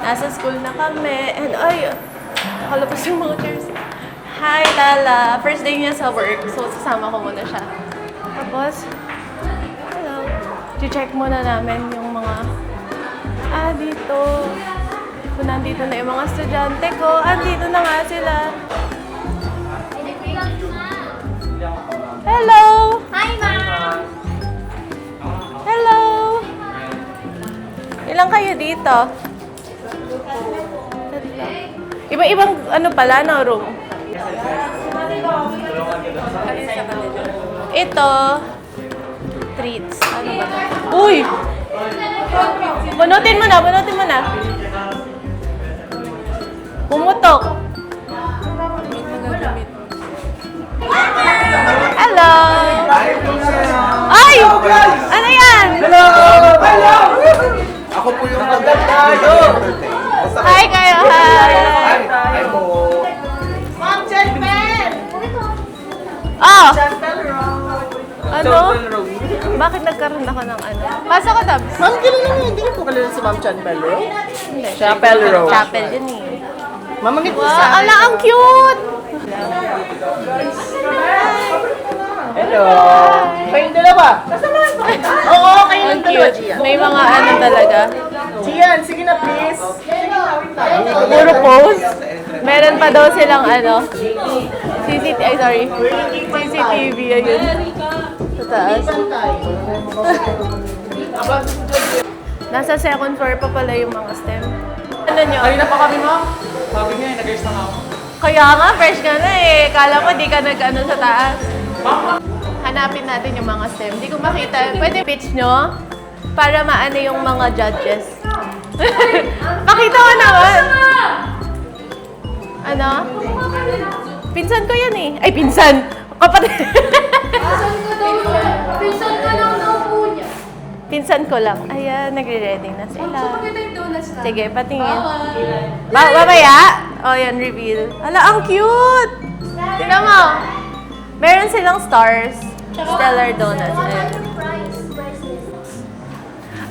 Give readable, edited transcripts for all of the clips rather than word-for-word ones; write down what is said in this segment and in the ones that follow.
Nasa school na kami. And ay, nakalabas yung mga chairs. Hi, Lala. First day niya sa work. So, sasama ko muna siya. Tapos, hello. I-check muna namin yung mga, dito. Kung nandito na yung mga estudyante ko. Andito na nga sila. Hello! Hi, ma'am! Hello! Ilang kayo dito? Iba-ibang ano pala, no, room? Ito, treats. Ano ba ito? Uy! Bunutin mo na, bunutin mo na. Pumutok. Hello! Ay! Ano yan? Hello! Hello! Ako po yung tayo. Hi kayo, hi! Hi po. Ma'am, gentlemen! Oh! Ano? Bakit nagkaroon ako ng ano? Pasok ka, Tabs. Ma'am, kilala mo, hindi po kilala si Ma'am Chan Pelro? Hindi. Chapel Rose. Chapel yun eh. Ma'am, ang ito Wow, sa ala, ang cute! Hello! Kayong dalawa? Oo, kayong Ang dalawa, cute. Gian. May mga ano talaga. Gian, sige na please. Puro pose. Meron pa daw silang ano. CCTV, ayun. Sa taas. Nasa second floor pa pala yung mga STEM. Ano nyo? Kanina pa kami, ma'am. Sabi niya, nag-ayos na ako. Kaya nga, fresh ka na eh. Kala mo di ka nag-ano sa taas. Hanapin natin yung mga STEM. Di ko makita. Pwede pitch nyo? Para maano yung mga judges. Pakita mo naman! Ano? Pinsan ko yan eh. Ay, pinsan! Kapatid! Pinsan ka lang daw po niya. Pinsan ko lang. Ayan, nagre-ready na sila. Pakita yung donuts na. Sige, patingin. Mamaya? O, yan, reveal. Ala, ang cute! Tignan mo. Meron silang stars. Stellar donuts. Ayan.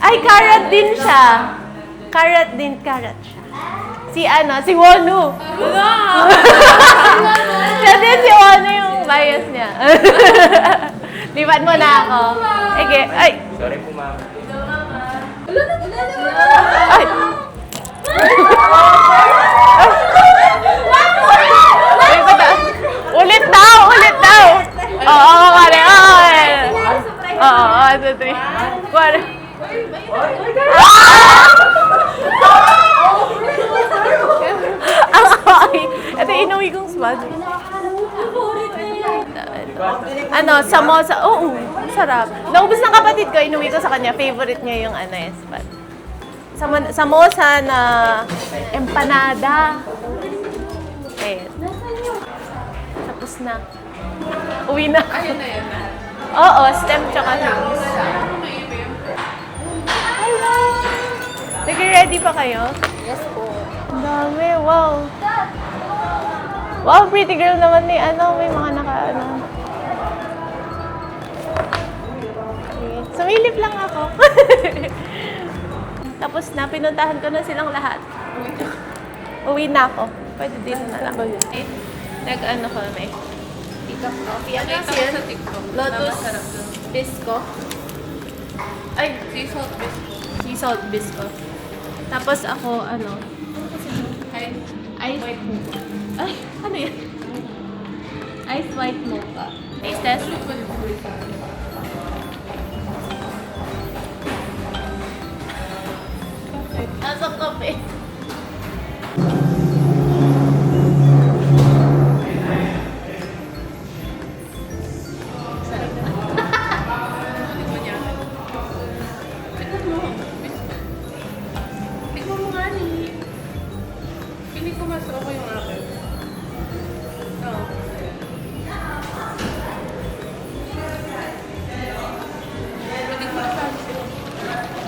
Ay, carrot din siya. Carrot siya. Si ano? Si Wonu. Siya din si Wonu yung bias niya. Lipat mo na ako. Sige. Ay. Sorry po, ma'am. Ay. Ay, pata. Ulit daw. Oo, kare. Oo, 1, 2, 3. Kare. Ang okay. Ito inuwi kong spot. Ano, samosa. Oo, sarap. Naubos ng kapatid ko, inuwi ko sa kanya. Favorite niya yung ano, spot. Samosa na empanada. Okay. Tapos na. Uwi na. Oo, stem tsaka wings. Hello! Nag-ready pa kayo? Yes po. Ang dami, wow. Wow, pretty girl naman ni ano, may mga naka-ano. Okay. Sumilip lang ako. Tapos na, pinuntahan ko na silang lahat. Uwi na ako. Pwede din na lang. Okay. Nag-ano kami. Tikap coffee. Ano yun? Lotus Bisco. Ay, sea salt bisco. Tapos ako, ano? Ice white mocha. Ay, ano yan? Ice white mocha. Taste test? Nasa kape.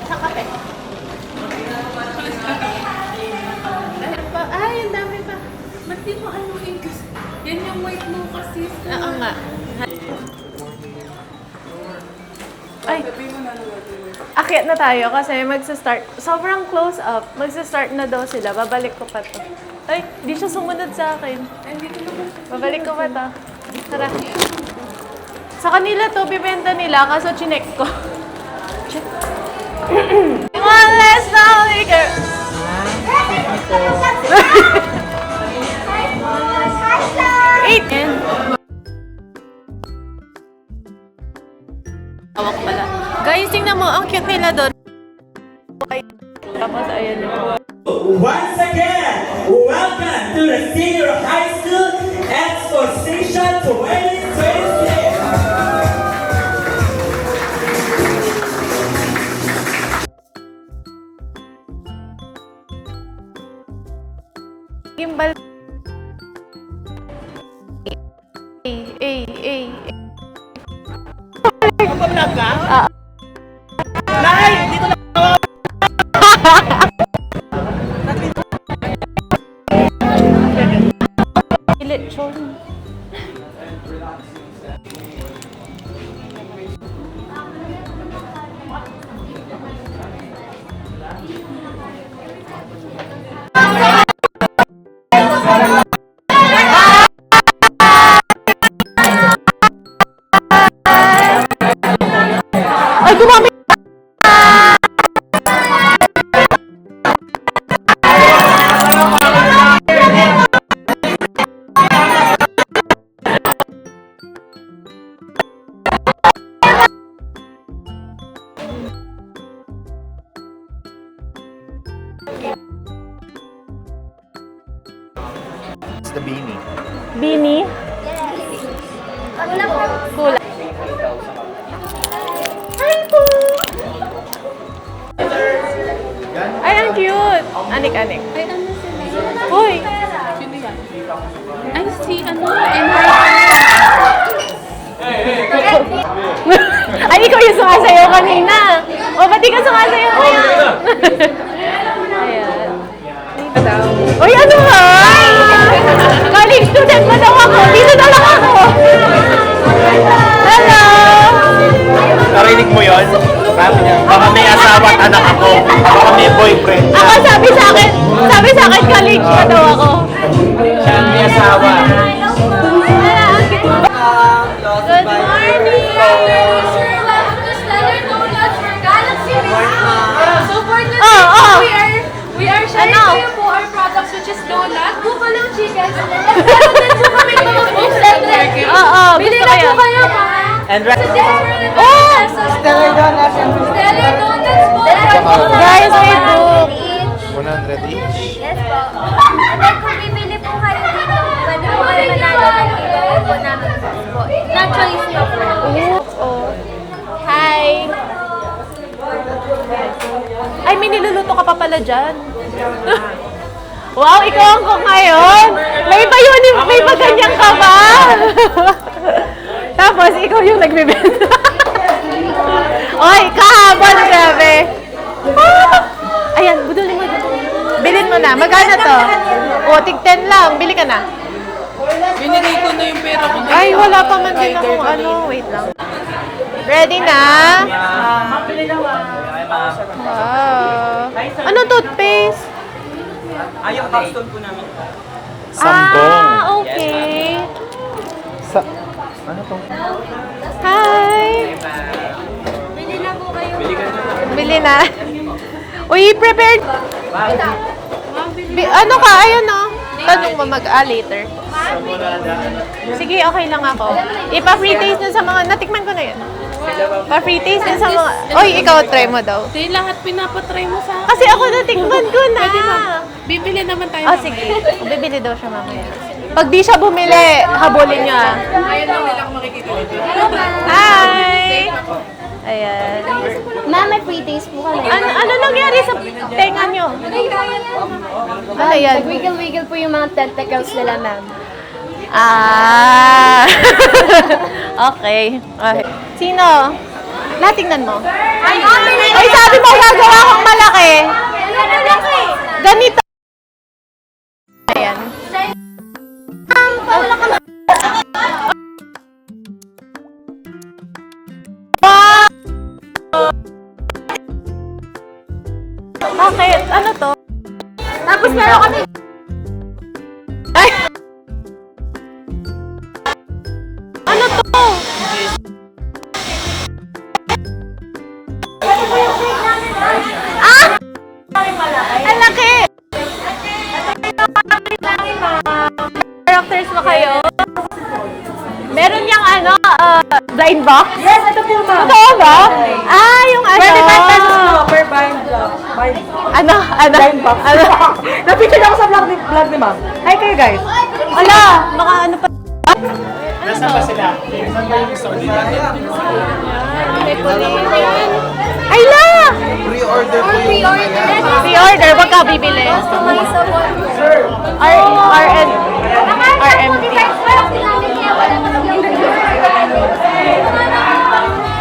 Sa kape. Ay, ang dami pa. Ba't di mo ano yung kasi? Yan yung white mo kasi. Oo nga. Ay. Aakyat na tayo kasi magsa-start. Sobrang close up. Magsa-start na daw sila. Babalik ko pa to. Ay, di siya sumunod sa akin. Babalik ko pa to. Tara. Sa kanila to, bibenta nila kaso chinek ko. Check. One less now, liquor. Eight. Awak pala. Guys, tingnan mo. Ang cute nila doon. Tapos, ayan yun. Once again, welcome to the Senior High School Exposition 2026. Gimbal. Eh. Kapag-vlog ka? Ah. Nay! Dito na! Lechon. Ay, gumamit! It's the beanie. Bini. Kulay. Hi po! Ay, ang cute! Anik-anik. Uy! Ay, si ano, Ay, ikaw yung sumasayaw kanina. O, ba't di ka sumasayaw ngayon? Ayan. Uy, ano ba? College student mo daw ako. Dito na lang ako. Hello! Narinig mo yun? Sabi niya, baka may asawa at anak ako. Baka may boyfriend. Ako sabi sa akin, college pa daw ako. Siya may asawa. Good morning! So for today, Oh. we are sharing Ano? to you po our products which is donut, buffalo chicken, and meron din po kami mga food center. Oo, Bili gusto na ko po yan. kayo mga And Stellar Donuts po. Stellar Donuts po. Guys, may book. 100 each. Yes po. And then kung bibili po kayo dito, pwede po kayo manalo ng iba po namin po. Na-choice nyo po. Oh. Hi! Ay, may niluluto ka pa pala dyan. Wow, ikaw ang cook ngayon. May pa ganyan ka ba? Tapos, ikaw yung nagbibenta. Oy, kahabol, grabe. Ah! Ayan, budulin mo. Bilhin mo na. Magkano to? O, tig 10 lang. Bili ka na. Binigay ko na yung pera ko. Ay, wala pa man din akong ano. Wait lang. Ready na? Wow. Ano toothpaste? Ay, yung capstone po namin. Ah, okay. Ano to? Hi! Bili na po kayo. Bili na. Uy, prepared. Ano ka? Ayun o. Tanong mo later. Sige, okay lang ako. Ipa-free taste na sa mga, natikman ko na yun. Pa-free taste na sa mga, oy, ikaw try mo daw. Hindi, lahat pinapatry mo sa Kasi ako natikman ko na. Bibili naman tayo. Oh, sige. Bibili daw siya mamaya. Pag di siya bumili, habulin niyo ah. Ayun lang nila akong makikita dito. Hi! Ayan. Ma'am, may free taste po kami. Ano nangyari sa tenga niyo? Ano yan? Wiggle-wiggle po yung mga tentacles nila, ma'am. Ah! Okay. Sino? Natingnan mo. Ay, Ay, sabi mo gagawa akong malaki. Ganito. Ayan. Paula ka Bakit? Ano to? Tapos meron kami... Ay! Ano to? Ah! Ang laki! Characters ba kayo? Meron yung ano, blind box? Yes, ito po ma'am. Totoo ba? Ah, yung ano. 25 pesos po per bind. Ano? Blind box? Ano? Napicture ako sa vlog ni ma'am. Hi kayo guys. Ala, baka ano pa. Nasaan ba sila? Saan ba yung gusto ko dito? May kunin yan. Ay la! Pre-order po yung Pre-order, wag ka bibili. RMT.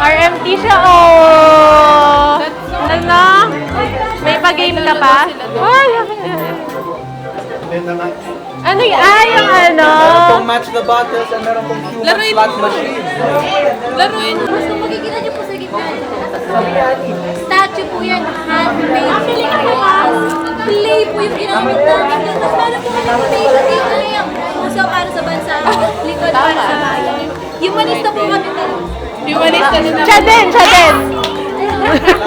RMT siya, oh! Ano? May pa-game ka pa? Ay, ano yung, yung ano? Kung match the bottles, and meron pong human slot machine. Laruin. Gusto makikita niyo po sa gitna. Statue po yan, handmade. Actually, clay po yung ginamit namin. Tapos meron po kami donation dito na yung puso para sa bansa, likod para sa bayan. Humanista po kami na. Humanista din ako. Siya din!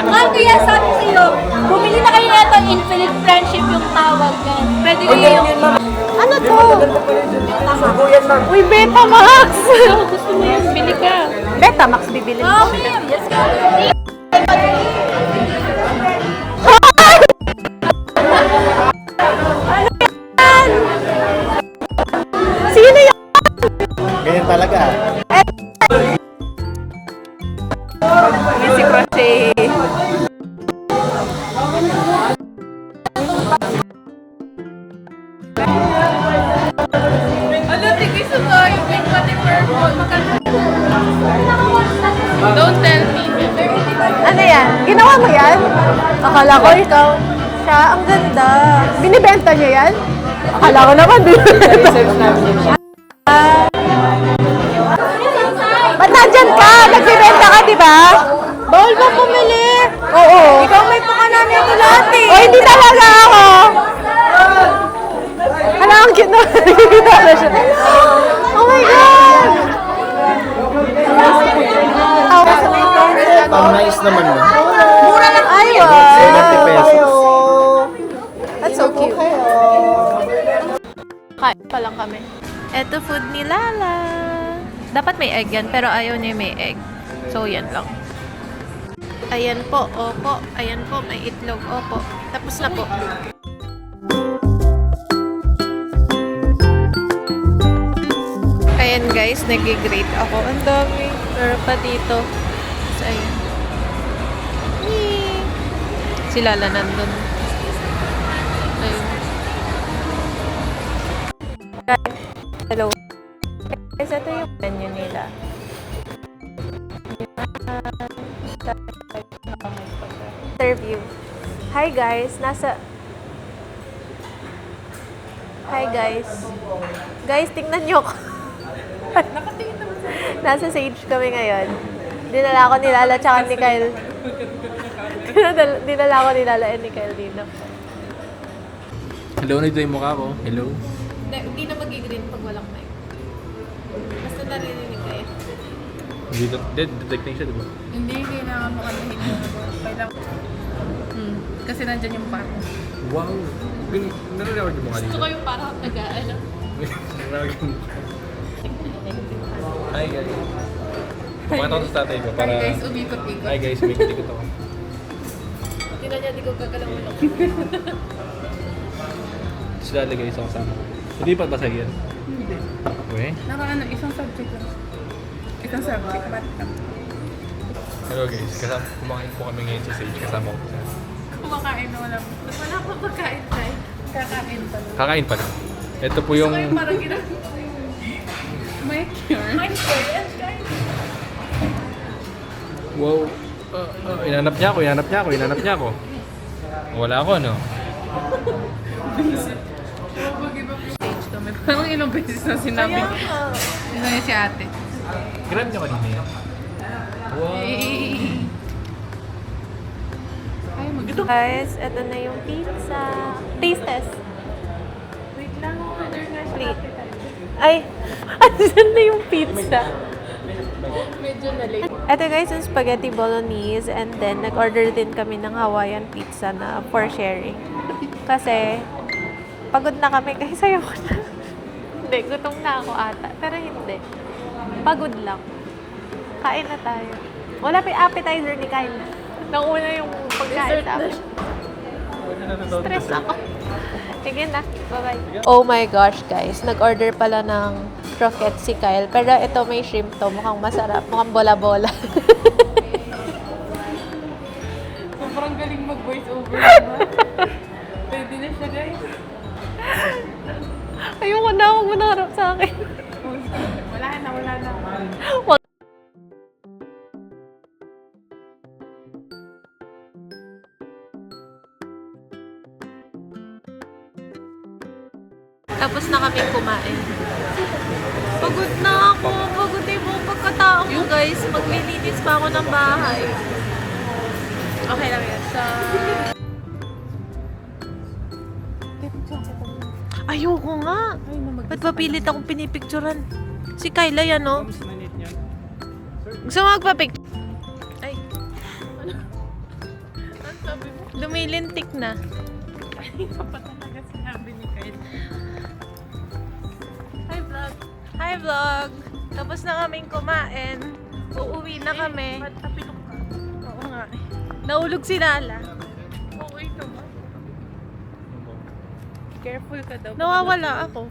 Ma'am, kaya sabi sa'yo, bumili na kayo nito, infinite friendship yung tawag. Pwede kayo yung... Ano to? Uy, Betamax! Gusto mo yan, bili ka. Betamax, bibili mo. Oh, ma'am, yes ka. Sino yan? Ganyan talaga. Si Crochet. Ano, tigay sa tayo. May pati purple. Don't tell me. Ano yan? Ginawa mo yan? Akala ko ikaw. Siya, ang ganda. Binibenta niya yan? Akala ko naman binibenta. Ba't nandyan ka? Nagbibenta ka, di ba? Bawal ba pumili? Oo. Ikaw may pakanami ako lahat eh. O, hindi talaga ako. Hala, ang cute na. Nakikita siya. Oh my God! Ang nice naman mo. Mura lang. Ay, wow. 70 pesos. That's so cute. Kain pa lang kami. Eto food ni Lala. Dapat may egg yan, pero ayaw niya may egg. So, yan lang. Ayan po, opo. Ayan po, may itlog, opo. Tapos na po. Ayan guys, nag-grate ako. Ang dami. Meron pa dito. So, ayan. Yee! Si Lala nandun. Ayun. Hello. Guys, ito yung menu nila. Interview. Hi guys, Hi guys. Guys, tingnan nyo ako. Nasa Sage kami ngayon. Dinala ko ni Lala tsaka ni Kyle. Dinala ko ni Lala and ni Kyle dito. Hello, nito yung mukha ko. Hello. Hindi na mag-green pag walang mic. Basta narinig kayo. Detecting siya, di ba? Hindi, kailangan mo kantahin mo. Kailangan... Kasi nandyan yung pato. Wow! Narinig mo kanina. Gusto ko yung parang nag-aala. Hi guys. Pakita ko sa tatay ko para... Hi guys, umikot-ikot. Hi guys, umikot-ikot ako. Tingnan niya, di ko gagalaw ulo. Sila guys ako kasama. Hindi pa basag yan? Hindi. Okay. Isang subject lang. Isang subject, ba't ka? Hello guys, kumakain po kami ngayon sa Sage. Kasama ko. Kumakain na wala. Wala pa pagkain tayo. Kakain pa lang. Kakain pa lang. Ito po yung... Gusto ko yung parang ginagawa. My cure. My cure. Yes, guys. Wow. Inanap niya ako. Wala ako, no? Mag-iba po stage kami. Parang ilang beses na sinabi. Sinabi si ate. Grab niya kanina yan. Wow. Ay, mag Guys, ito na yung pizza. Taste test. Wait lang, order na siya. Wait. Ay, andyan na yung pizza. Medyo na late. Ito guys, yung spaghetti bolognese. And then, nag-order din kami ng Hawaiian pizza na for sharing. Kasi, pagod na kami. Kasi sayo ko na. Hindi, gutom na ako ata. Pero hindi. Pagod lang. Kain na tayo. Wala pa yung appetizer ni Kyle. Nauna yung pagkain sa akin. Stress ako. Sige na. Bye-bye. Oh my gosh, guys. Nag-order pala ng croquette si Kyle. Pero ito may shrimp to. Mukhang masarap. Mukhang bola-bola. Sobrang galing mag-voice over naman. Pwede na siya, guys. Ayoko na. Huwag mo naharap sa akin. Wala na. Tapos na kami kumain. Pagod na ako. Pagod na yung buong pagkatao ko, guys. Maglilinis pa ako ng bahay. Okay lang yan. Ayoko nga. Ba't papilit akong pinipicturan? Si Kyla yan, no? Gusto mo magpapicture? Ay. Ano sabi mo? Lumilintik na. Ito pa talaga sinabi ni Kyle. Hi, vlog. Hi, vlog. Tapos na kaming kumain. Uuwi na kami. Matapilok ka. Oo nga. Naulog si Lala. Okay naman. Careful ka daw. Nawawala ako.